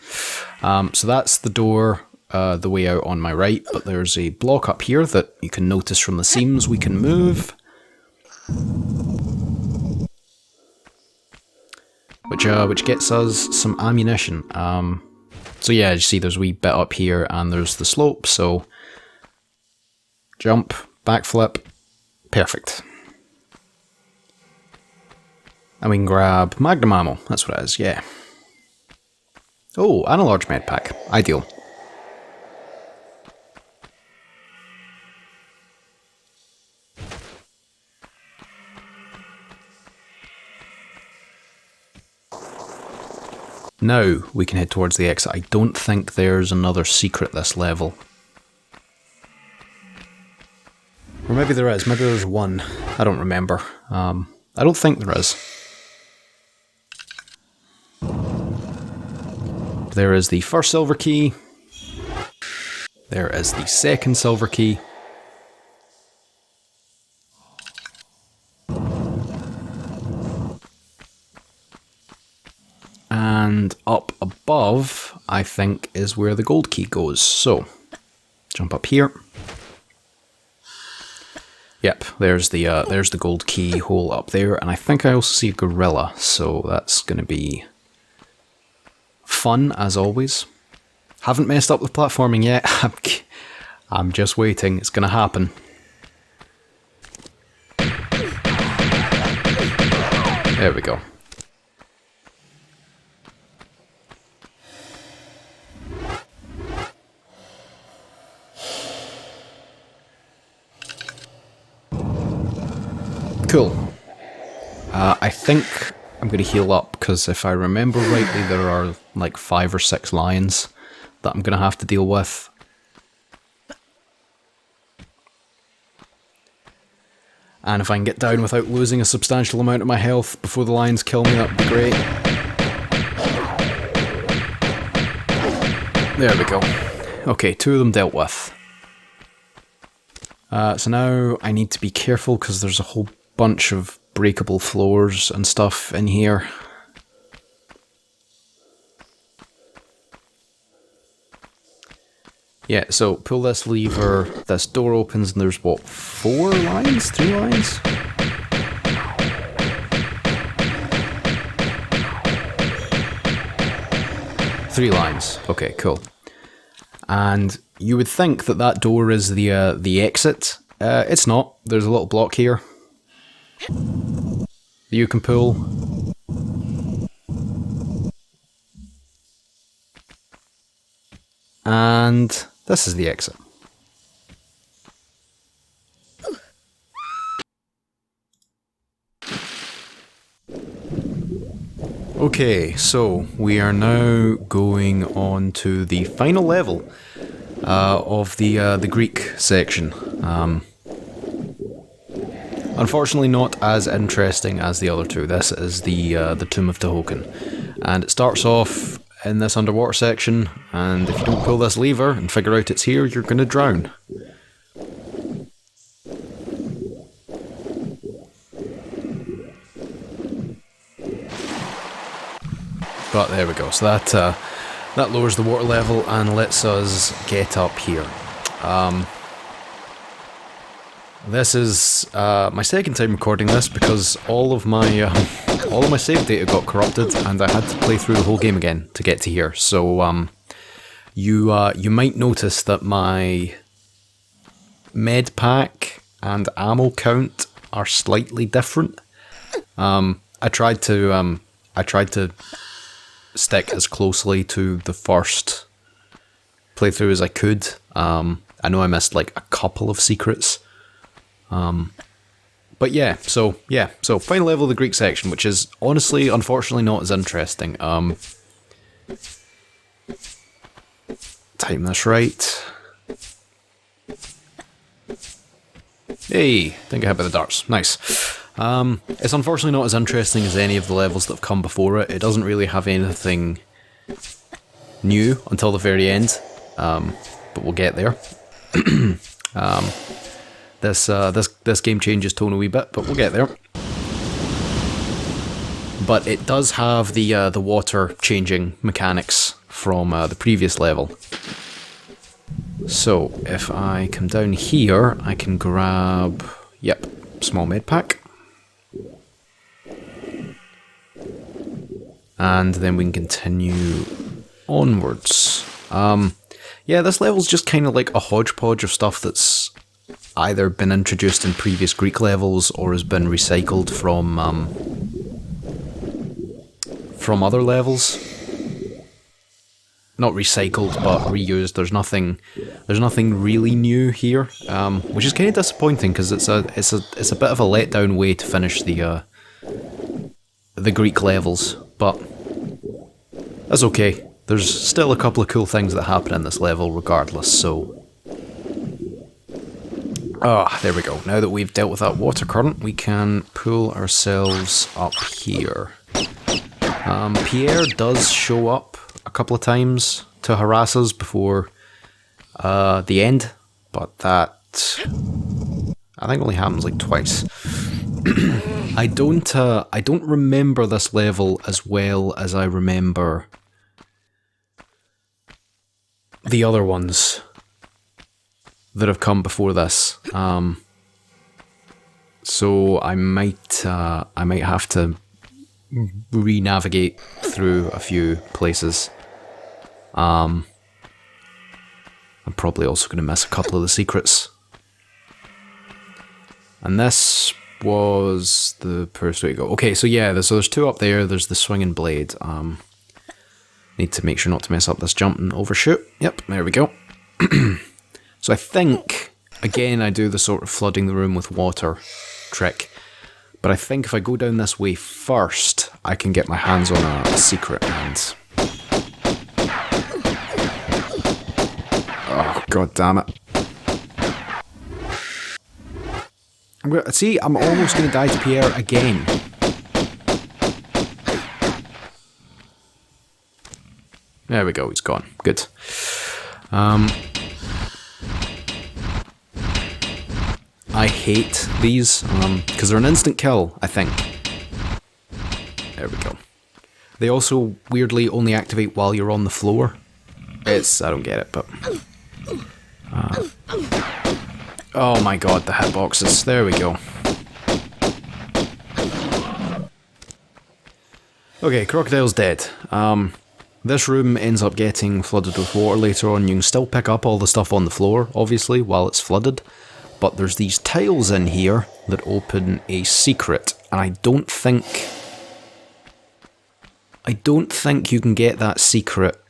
So that's the door, the way out on my right, but there's a block up here that you can notice from the seams we can move. Which gets us some ammunition. So yeah, as you see, there's a wee bit up here, and there's the slope, so... Jump, backflip, perfect. And we can grab Magnum Ammo, that's what it is, yeah. Oh, and a large med pack, ideal. Now we can head towards the exit. I don't think there's another secret this level. Or maybe there is, maybe there's one. I don't remember. I don't think there is. There is the first silver key. There is the second silver key. And up above, I think, is where the gold key goes. So, jump up here. Yep, there's the gold key hole up there, and I think I also see a gorilla, so that's going to be fun, as always. Haven't messed up with platforming yet. I'm just waiting. It's going to happen. There we go. Cool. I think I'm going to heal up, because if I remember rightly, there are like 5 or 6 lions that I'm going to have to deal with. And if I can get down without losing a substantial amount of my health before the lions kill me, that would be great. There we go. Okay, 2 of them dealt with. So now I need to be careful, because there's a whole bunch of breakable floors and stuff in here. Yeah, so pull this lever, this door opens, and there's what, 4 lines? 3 lines? Three lines. Okay, cool. And you would think that that door is the exit. It's not. There's a little block here that you can pull. And this is the exit. Okay, so we are now going on to the final level of the Greek section. Unfortunately, not as interesting as the other two. This is the Tomb of Tohokun, and it starts off in this underwater section. And if you don't pull this lever and figure out it's here, you're gonna drown. But there we go. So that lowers the water level and lets us get up here. This is my second time recording this, because all of my save data got corrupted and I had to play through the whole game again to get to here. So you might notice that my med pack and ammo count are slightly different. I tried to stick as closely to the first playthrough as I could. I know I missed like a couple of secrets. But yeah, so final level of the Greek section, which is honestly, unfortunately, not as interesting. Time this right. Hey, didn't get hit by the darts. Nice. It's unfortunately not as interesting as any of the levels that have come before it. It doesn't really have anything new until the very end, but we'll get there. This game changes tone a wee bit, but we'll get there. But it does have the water changing mechanics from the previous level. So if I come down here, I can grab, yep, small med pack. And then we can continue onwards. Yeah, this level's just kind of like a hodgepodge of stuff that's either been introduced in previous Greek levels or has been recycled from other levels. Not recycled, but reused. There's nothing really new here, which is kind of disappointing because it's a bit of a letdown way to finish the Greek levels, but that's okay. There's still a couple of cool things that happen in this level regardless, so... Ah, there we go. Now that we've dealt with that water current, we can pull ourselves up here. Pierre does show up a couple of times to harass us before the end, but that I think only happens like twice. I don't remember this level as well as I remember the other ones that have come before this. So I might have to re-navigate through a few places. I'm probably also going to miss a couple of the secrets. And this was the first way to go. Okay, so yeah, there's two up there. There's the swinging blade. Need to make sure not to mess up this jump and overshoot. Yep, there we go. So I think, again, I do the sort of flooding the room with water trick. But I think if I go down this way first, I can get my hands on a secret and... Oh, god damn it. I'm almost going to die to Pierre again. There we go, he's gone. Good. I hate these, because they're an instant kill, I think. There we go. They also, weirdly, only activate while you're on the floor. I don't get it, but... oh my god, the hitboxes. There we go. Okay, Crocodile's dead. This room ends up getting flooded with water later on. You can still pick up all the stuff on the floor, obviously, while it's flooded. But there's these tiles in here that open a secret, and I don't think you can get that secret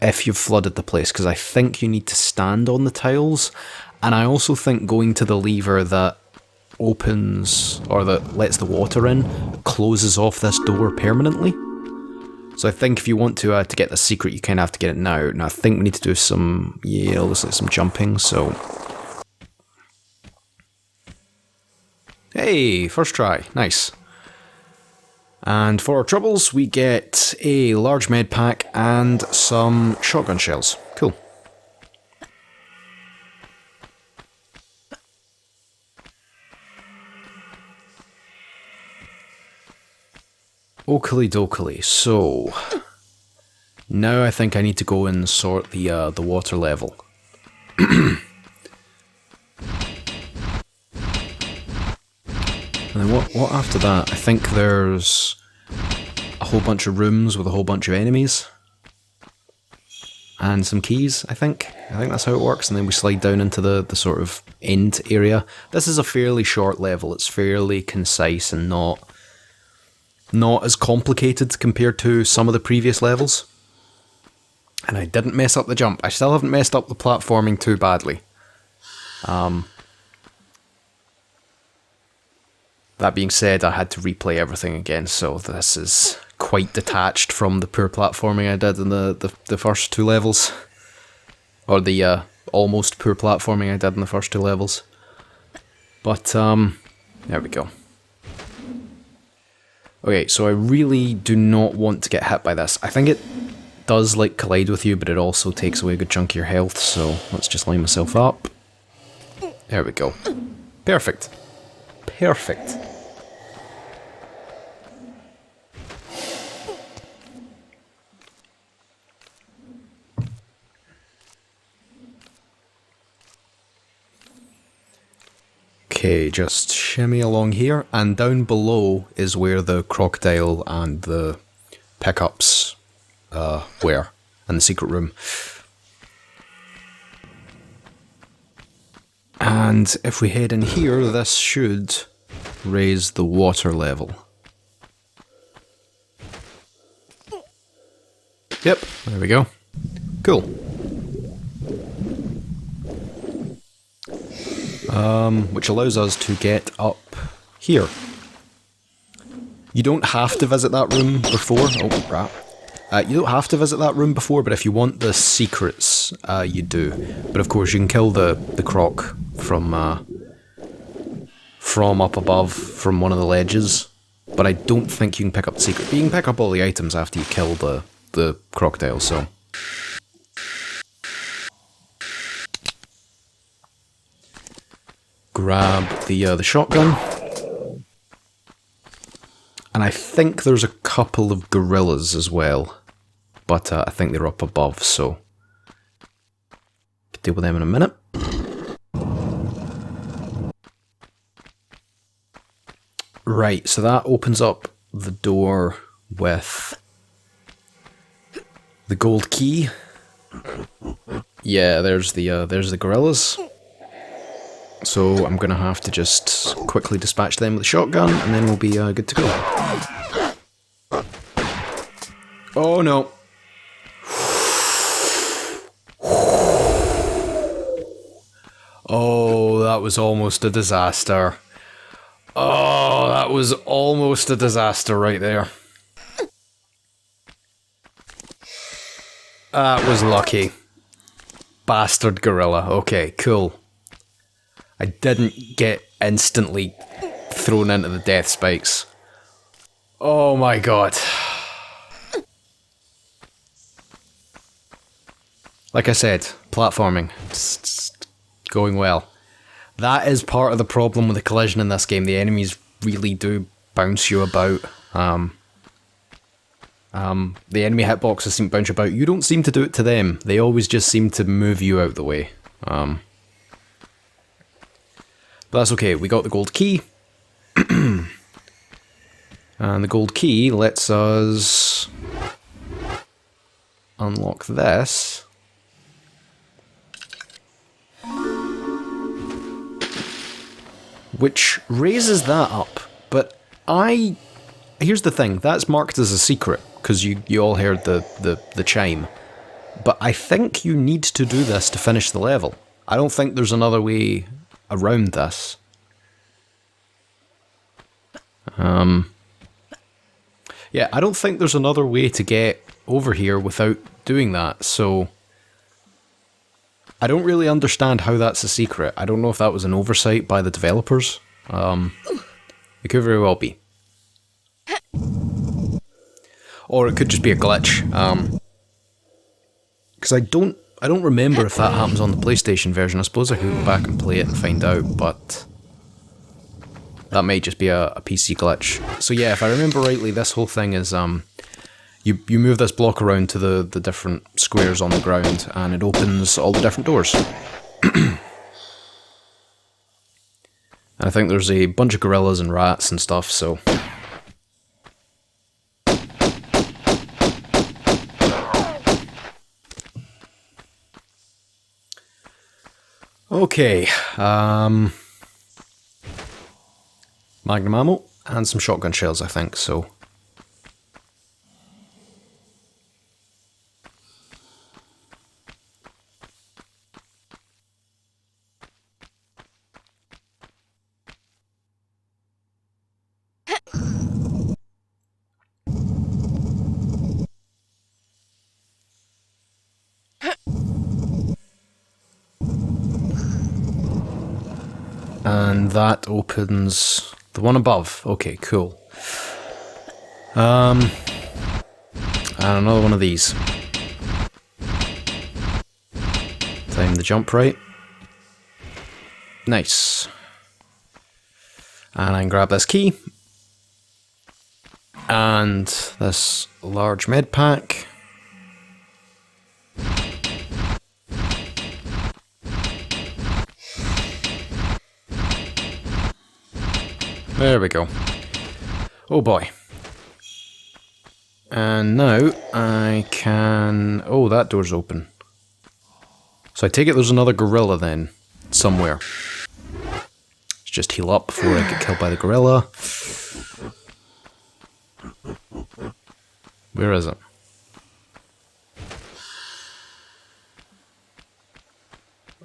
if you've flooded the place, because I think you need to stand on the tiles, and I also think going to the lever that opens, or that lets the water in, closes off this door permanently. So I think if you want to get the secret, you kind of have to get it now. Now I think we need to do some, yeah, it looks like some jumping, so... Hey, first try, nice. And for our troubles, we get a large med pack and some shotgun shells. Cool. Oakley dokely, so now I think I need to go and sort the water level. And then what after that? I think there's a whole bunch of rooms with a whole bunch of enemies. and some keys, I think. I think that's how it works, and then we slide down into the sort of end area. This is a fairly short level. It's fairly concise and not as complicated compared to some of the previous levels. And I didn't mess up the jump. I still haven't messed up the platforming too badly. That being said, I had to replay everything again, so this is quite detached from the poor platforming I did in the first two levels. Or the almost poor platforming I did in the first two levels. But, there we go. Okay, so I really do not want to get hit by this. I think it does, like, collide with you, but it also takes away a good chunk of your health, so let's just line myself up. There we go. Perfect. Perfect. Okay, just shimmy along here, and down below is where the crocodile and the pickups were, in the secret room. And if we head in here, this should raise the water level. Yep, there we go. Cool. Which allows us to get up here. You don't have to visit that room before. Oh, crap. You don't have to visit that room before, but if you want the secrets, you do. But of course, you can kill the croc from up above, from one of the ledges. But I don't think you can pick up the secret. But you can pick up all the items after you kill the crocodile, so... Grab the shotgun. And I think there's a couple of gorillas as well. But I think they're up above, so... Could deal with them in a minute. Right, so that opens up the door with the gold key. Yeah, there's the gorillas. So I'm gonna have to just quickly dispatch them with a shotgun, and then we'll be good to go. Oh no. Oh, that was almost a disaster. Oh, that was almost a disaster right there. That was lucky. Bastard gorilla. Okay, cool. I didn't get instantly thrown into the death spikes. Oh my god. Like I said, platforming. It's going well. That is part of the problem with the collision in this game. The enemies really do bounce you about. The enemy hitboxes seem to bounce you about. You don't seem to do it to them. They always just seem to move you out the way. But that's okay, we got the gold key. And the gold key lets us unlock this. Which raises that up, but here's the thing, that's marked as a secret, because you all heard the chime. But I think you need to do this to finish the level. I don't think there's another way around this. Yeah, I don't think there's another way to get over here without doing that, so... I don't really understand how that's a secret. I don't know if that was an oversight by the developers. It could very well be. Or it could just be a glitch. Because I don't remember if that happens on the PlayStation version. I suppose I could go back and play it and find out, but that may just be a PC glitch. So yeah, if I remember rightly, this whole thing is you move this block around to the different squares on the ground, and it opens all the different doors. And I think there's a bunch of gorillas and rats and stuff, so... Okay, Magnum Ammo and some shotgun shells, I think, so... And that opens the one above. Okay, cool. And another one of these. Time the jump right. Nice. And I can grab this key. And this large med pack. There we go. Oh boy. And now I can... Oh, that door's open. So I take it there's another gorilla then, somewhere. Let's just heal up before I get killed by the gorilla. Where is it?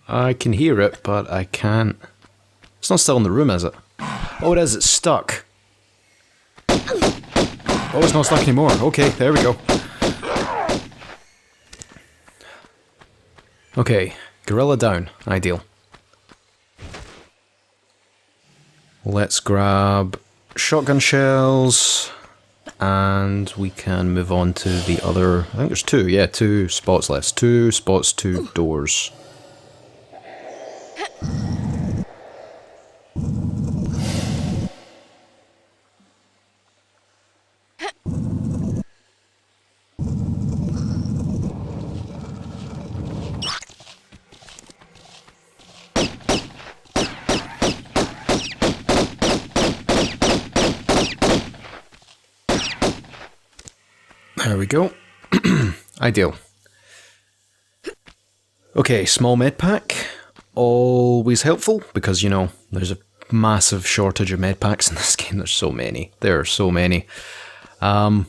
I can hear it, but I can't... It's not still in the room, is it? Oh, it is, it's stuck. Oh, it's not stuck anymore. Okay, there we go. Okay, gorilla down. Ideal. Let's grab shotgun shells, and we can move on to the other... I think there's two, yeah, 2 spots left. 2 spots, 2 doors. There we go. Ideal. Okay, small med pack. Always helpful, because, you know, there's a massive shortage of med packs in this game. There's so many. There are so many. I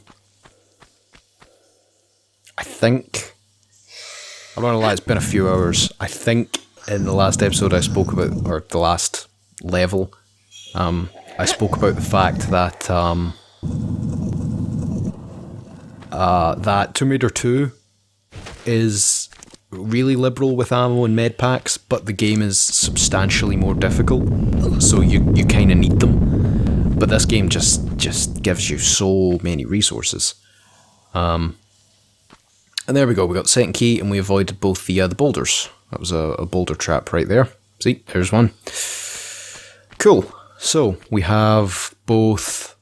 think... I'm not gonna lie, it's been a few hours. I think in the last episode I spoke about, or the last level, I spoke about the fact that, that Tomb Raider 2 is really liberal with ammo and med packs, but the game is substantially more difficult, so you kind of need them. But this game just gives you so many resources. And there we go, we got the second key, and we avoided both the boulders. That was a boulder trap right there. See, there's one. Cool. So, we have both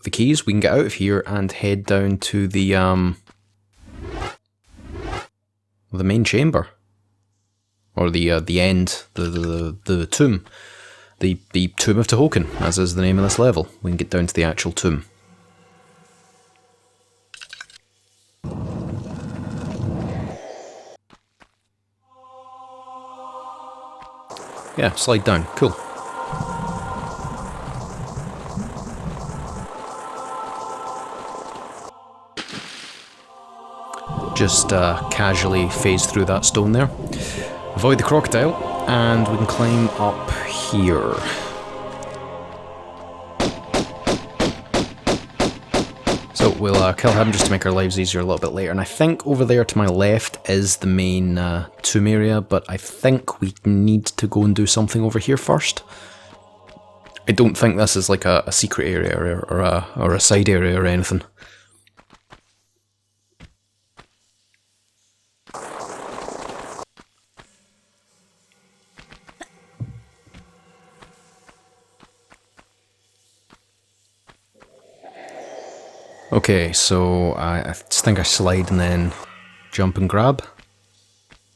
the keys. We can get out of here and head down to the main chamber. Or the end, the tomb. The Tomb of Tohokun, as is the name of this level. We can get down to the actual tomb. Yeah, slide down. Cool. Just casually phase through that stone there. Avoid the crocodile, and we can climb up here. So we'll kill him just to make our lives easier a little bit later. And I think over there to my left is the main tomb area, but I think we need to go and do something over here first. I don't think this is like a secret area or a side area or anything. Okay, so I think I slide and then jump and grab.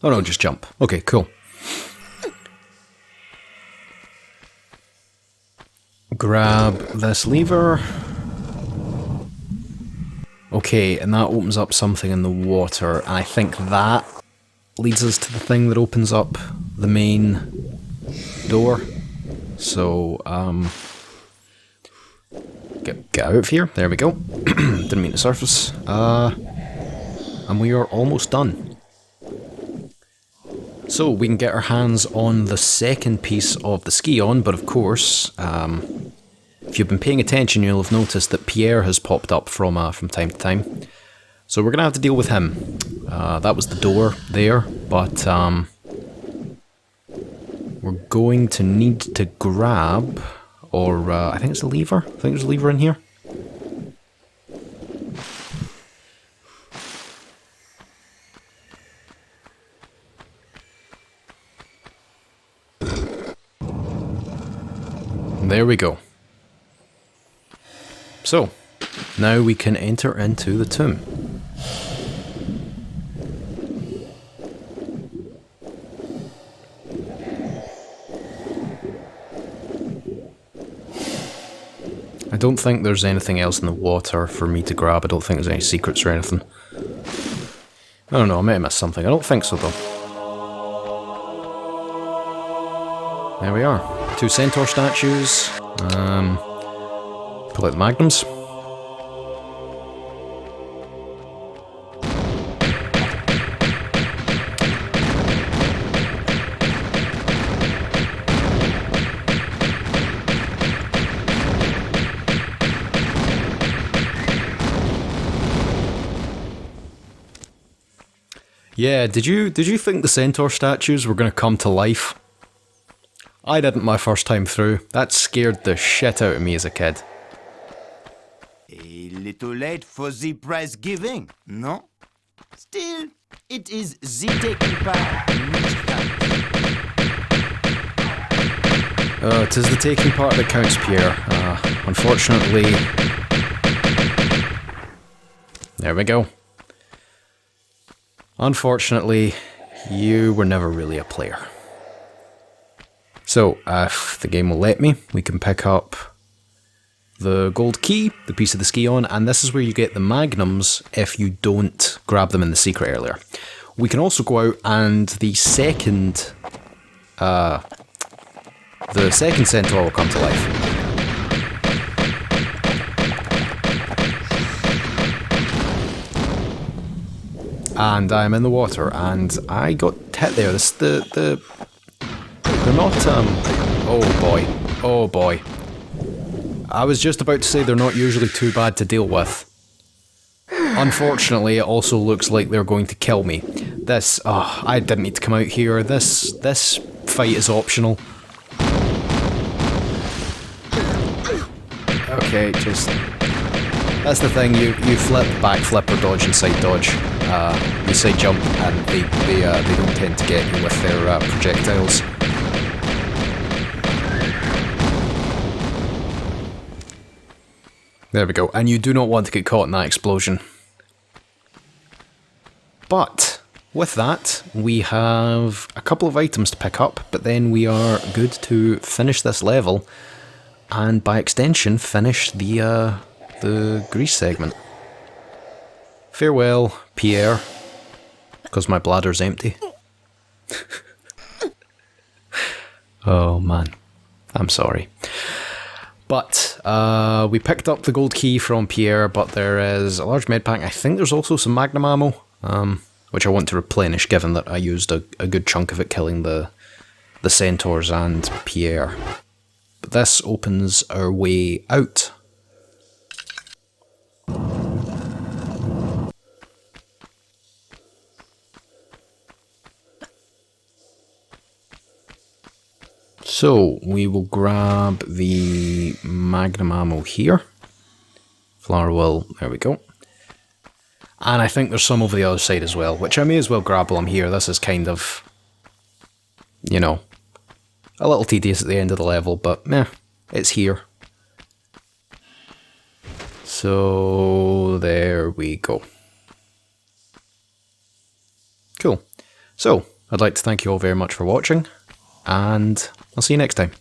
Oh no, just jump. Okay, cool. Grab this lever. Okay, and that opens up something in the water, and I think that leads us to the thing that opens up the main door. So, get out of here. There we go. Didn't mean to surface. And we are almost done. So, we can get our hands on the second piece of the Scion, but of course, if you've been paying attention, you'll have noticed that Pierre has popped up from time to time. So we're going to have to deal with him. That was the door there, but we're going to need to grab, or I think it's a lever. I think there's a lever in here. There we go. So, now we can enter into the tomb. I don't think there's anything else in the water for me to grab. I don't think there's any secrets or anything. I don't know, I may have missed something. I don't think so though. There we are. 2 Centaur statues. Pull out the Magnums. Yeah, did you think the Centaur statues were going to come to life? I didn't my first time through. That scared the shit out of me as a kid. A little late for the prize giving, no? Still, it is the taking part which counts. It is the taking part that counts, Pierre. Unfortunately... There we go. Unfortunately, you were never really a player. So, if the game will let me, we can pick up the gold key, the piece of the Scion, and this is where you get the Magnums if you don't grab them in the secret earlier. We can also go out and the second Centaur will come to life. And I'm in the water, and I got hit there. They're not, oh boy. I was just about to say they're not usually too bad to deal with. Unfortunately, it also looks like they're going to kill me. This, I didn't need to come out here. This fight is optional. Okay, just... That's the thing, you flip, backflip, or dodge and side dodge. You side jump, and they don't tend to get you with their projectiles. There we go, and you do not want to get caught in that explosion. But, with that, we have a couple of items to pick up, but then we are good to finish this level, and by extension, finish the Greece segment. Farewell, Pierre, because my bladder's empty. Oh man, I'm sorry. But, we picked up the gold key from Pierre, but there is a large medpack. I think there's also some Magnum Ammo, which I want to replenish, given that I used a good chunk of it killing the Centaurs and Pierre. But this opens our way out. So, we will grab the Magnum Ammo here. Lara will, there we go. And I think there's some over the other side as well, which I may as well grab while I'm here. This is kind of, you know, a little tedious at the end of the level, but meh, it's here. So, there we go. Cool. So, I'd like to thank you all very much for watching, and I'll see you next time.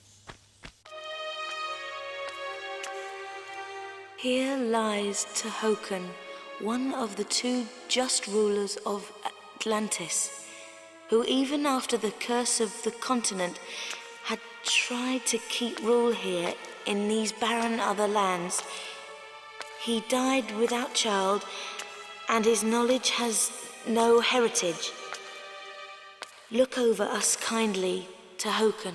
Here lies Tohokun, one of the 2 just rulers of Atlantis, who even after the curse of the continent had tried to keep rule here in these barren other lands. He died without child, and his knowledge has no heritage. Look over us kindly, Tohokun.